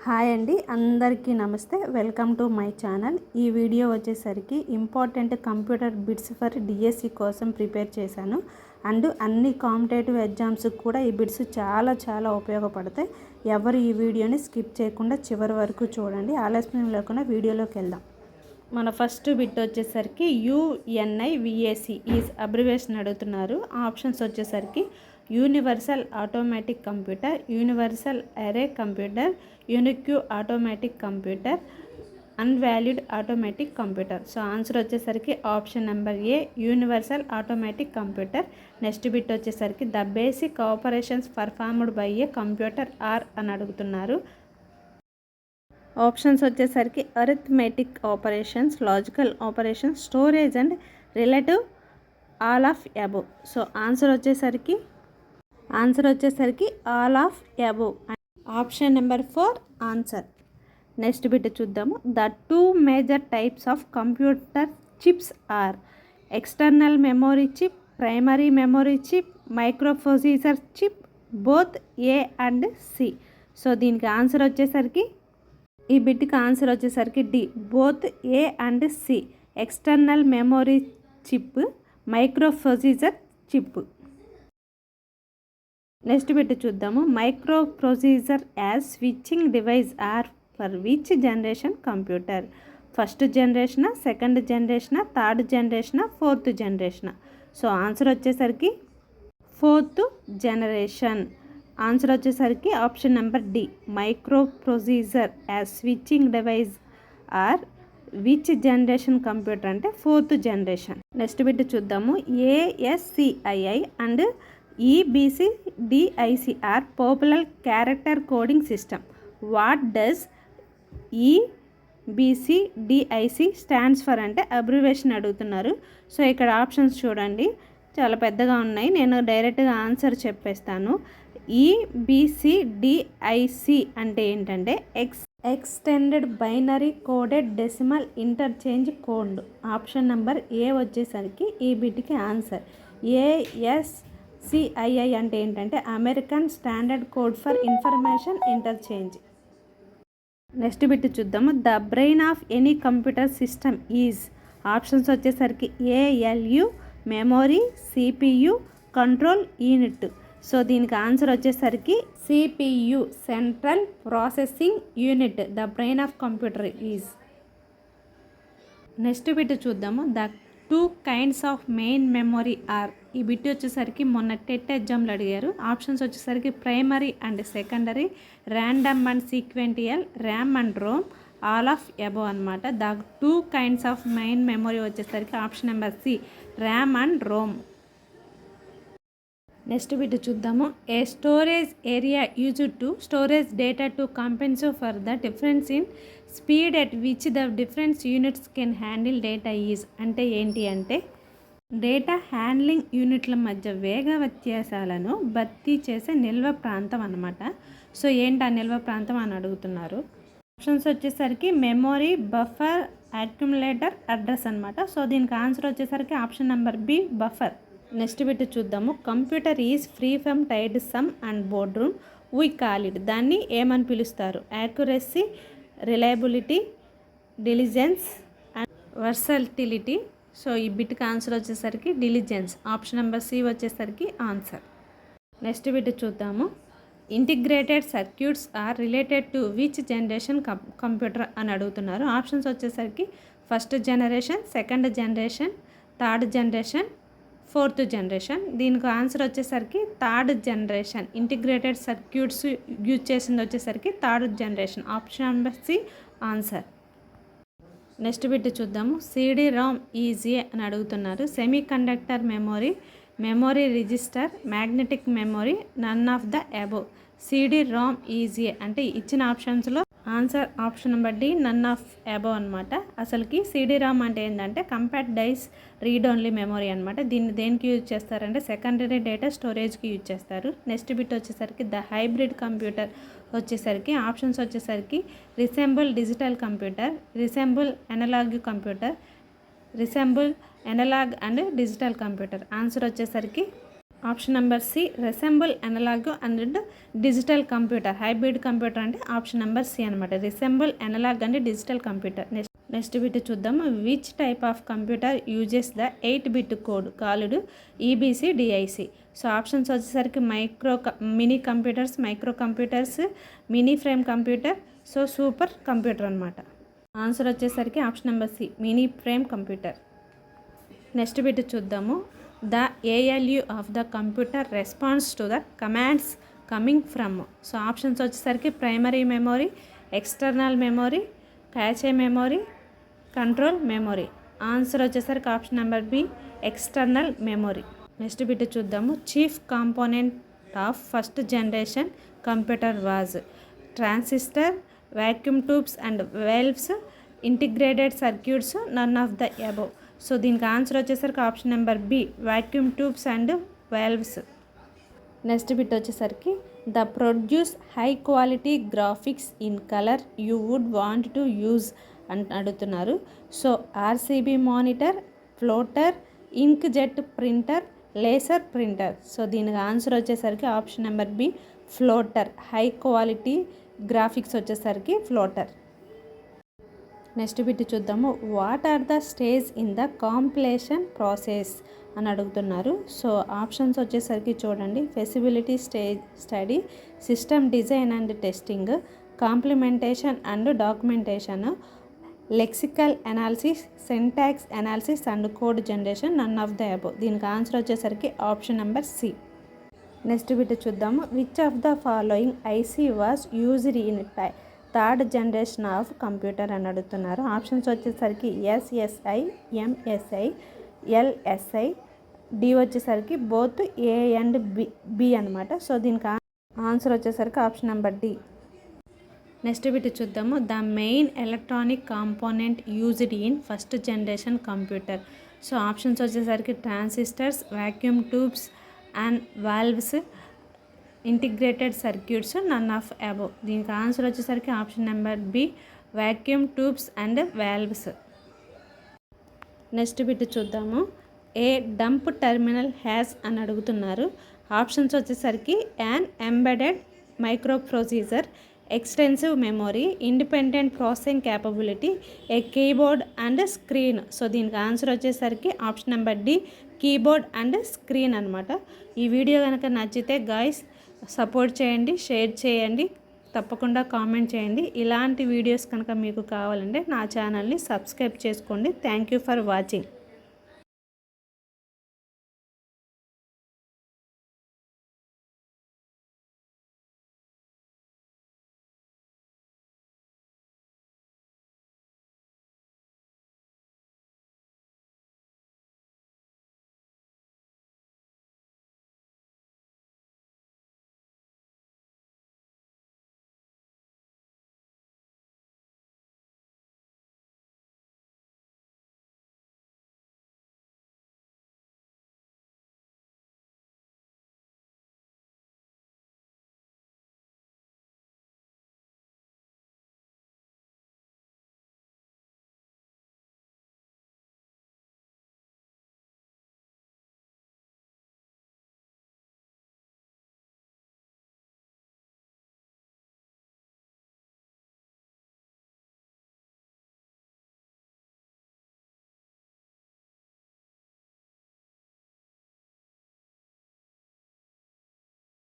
Hi అండి, అందరికీ నమస్తే. Welcome to my channel. ఈ వీడియో వచ్చేసరికి important computer bits for DSC కోసం ప్రిపేర్ చేశాను. అండ్ అన్ని కాంపిటేటివ్ ఎగ్జామ్స్కి కూడా ఈ బిట్స్ చాలా ఉపయోగపడతాయి. ఎవరు ఈ వీడియోని స్కిప్ చేయకుండా చివరి వరకు చూడండి. ఆలస్యం లేకుండా వీడియోలోకి వెళ్దాం. మన ఫస్ట్ బిట్ వచ్చేసరికి యుఎన్ఐవిఏసి ఈజ్ అబ్రివేషన్ అడుగుతున్నారు. ఆప్షన్స్ వచ్చేసరికి universal automatic computer, universal array computer, unique automatic computer, unvalued automatic computer. So answer వచ్చేసరికి option number A, universal automatic computer. Next bit వచ్చేసరికి the basic operations performed by a computer are అని అడుగుతున్నారు. Options వచ్చేసరికి arithmetic operations, logical operations, storage and relative, all of above. So answer వచ్చేసరికి all of above. Option number 4 answer. Next bit చూద్దాము. The two major types of computer chips are external memory chip, primary memory chip, microprocessor chip, both A and C. So దీనికి answer వచ్చేసరికి, ఈ బిట్కి answer వచ్చేసరికి D, both A and C. External memory chip, microprocessor chip. Next bit చూద్దాము. Microprocessor as switching device are for which generation computer? First జనరేషనా, second జనరేషనా, third జనరేషనా, fourth జనరేషనా? సో ఆన్సర్ వచ్చేసరికి ఫోర్త్ జనరేషన్. ఆన్సర్ వచ్చేసరికి option number D, microprocessor as switching device are which generation computer అంటే fourth generation. Next bit చూద్దాము. ASCII and EBCDIC are popular character coding system. What does EBCDIC stands for అంటే abbreviation అడుగుతున్నారు. So ఇక్కడ options చూడండి, చాలా పెద్దగా ఉన్నాయి. నేను డైరెక్ట్గా ఆన్సర్ చెప్పేస్తాను. EBCDIC అంటే ఏంటంటే extended binary coded decimal interchange code. Option number A వచ్చేసరికి ఈ బిట్కి ఆన్సర్. ASCII అంటే ఏంటంటే American standard code for information interchange. Next bit చూద్దాము. The brain of any computer system is. Options వచ్చేసరికి ALU, memory, CPU, control unit. So దీనికి answer వచ్చేసరికి CPU, central processing unit. The brain of computer is. Next bit చూద్దాము. The two kinds of main memory are. ఈ bit వచ్చేసరికి మొన్న TET ఎగ్జామ్లో అడిగారు. Options వచ్చేసరికి primary and secondary, random and sequential, RAM and ROM, all of above అనమాట. The two kinds of main memory వచ్చేసరికి option number C, RAM and ROM. Next bit చూద్దాము. A storage area used to storage data to compensate for the difference in speed at which the difference units can handle data is అంటే ఏంటి అంటే data handling యూనిట్ల మధ్య వేగ వ్యత్యాసాలను భర్తీ చేసే నిల్వ ప్రాంతం అన్నమాట. సో ఏంటి ఆ నిల్వ ప్రాంతం అని అడుగుతున్నారు. ఆప్షన్స్ వచ్చేసరికి మెమొరీ, బఫర్, అక్యుములేటర్, అడ్రస్ అనమాట. సో దీనికి ఆన్సర్ వచ్చేసరికి option number B, buffer. Next bit చూద్దాము. Computer is free from tied sum and board room we call it. దాన్ని ఏమని పిలుస్తారు? Accuracy, reliability, diligence and versatility. So ఈ బిట్కి ఆన్సర్ వచ్చేసరికి డిలిజెన్స్. ఆప్షన్ నెంబర్ సి వచ్చేసరికి ఆన్సర్. నెక్స్ట్ బిట్ చూద్దాము. Integrated circuits are related to which generation computer అని అడుగుతున్నారు. ఆప్షన్స్ వచ్చేసరికి first generation, second generation, third generation, fourth generation. దీనికి answer వచ్చేసరికి third generation. Integrated circuits use చేసింది వచ్చేసరికి third generation. Option number C answer. Next bit చూద్దాము. CD-ROM is a అని అడుగుతున్నారు. Semiconductor memory, memory register, magnetic memory, none of the above. CD-ROM is a అంటే ఇచ్చిన ఆప్షన్స్లో answer option number D, none of above అనమాట. అసలుకి CD-ROM అంటే ఏంటంటే compact disc read only memory అనమాట. దీన్ని దేనికి యూజ్ చేస్తారంటే సెకండరీ డేటా స్టోరేజ్కి యూజ్ చేస్తారు. నెక్స్ట్ బిట్ వచ్చేసరికి ద హైబ్రిడ్ కంప్యూటర్ వచ్చేసరికి ఆప్షన్స్ వచ్చేసరికి resemble digital computer, resemble analog computer, resemble analog and digital computer. Answer వచ్చేసరికి option number C resemble analog and digital computer. Hybrid computer అంటే option number C అనమాట. Resemble analog and digital computer. Next bit చూద్దాము. Which type of computer uses the 8-bit code called EBC DIC. So options వచ్చేసరికి mini computers, micro computers, mini frame computer, so super computer అనమాట. Answer వచ్చేసరికి option number C mini frame computer. Next bit చూద్దాము. The ALU of the computer response to the commands coming from. So options వచ్చేసరికి primary memory, external memory, cache memory, control memory. Answer వచ్చేసరికి option number B external memory. Next bit చూద్దాము. Chief component of first generation computer was transistor, vacuum tubes and valves, integrated circuits, none of the above. So దీనికి answer వచ్చేసరికి option number B vacuum tubes and valves. Next bit వచ్చేసరికి the produce high quality graphics in colour you would want to use అని అడుగుతున్నారు. So RGB monitor, plotter, ink jet printer, laser printer. So దీనికి answer వచ్చేసరికి option number B plotter. High quality graphics వచ్చేసరికి plotter. Next bit చూద్దాము. What are the stage in the compilation process అని అడుగుతున్నారు. So options వచ్చేసరికి చూడండి. Feasibility study, system design and testing, complementation and documentation, lexical analysis, syntax analysis and code generation, none of the above. దీనికి answer వచ్చేసరికి option number C. Next bit చూద్దాము. Which of the following IC was used in third generation of computer అని అడుగుతున్నారు. Options వచ్చేసరికి SSI, MSI, LSI, D వచ్చేసరికి both A and B అనమాట. So దీనికి answer వచ్చేసరికి option number D. Next bit చూద్దాము. The main electronic component used in first generation computer. So options వచ్చేసరికి transistors, vacuum tubes and valves, integrated circuits, none of above. దీనికి answer వచ్చేసరికి option number B vacuum tubes and valves. Next bit చూద్దాము. A dumb terminal has అని అడుగుతున్నారు. Options వచ్చేసరికి an embedded micro procedure, extensive memory, independent processing capability, a keyboard and screen. So దీనికి answer వచ్చేసరికి option number D keyboard and screen అనమాట. ఈ video కనుక నచ్చితే గాయ్స్ సపోర్ట్ చేయండి, షేర్ చేయండి, తప్పకుండా కామెంట్ చేయండి. ఇలాంటి వీడియోస్ కనుక మీకు కావాలంటే నా ఛానల్ని సబ్స్క్రైబ్ చేసుకోండి. Thank you for watching.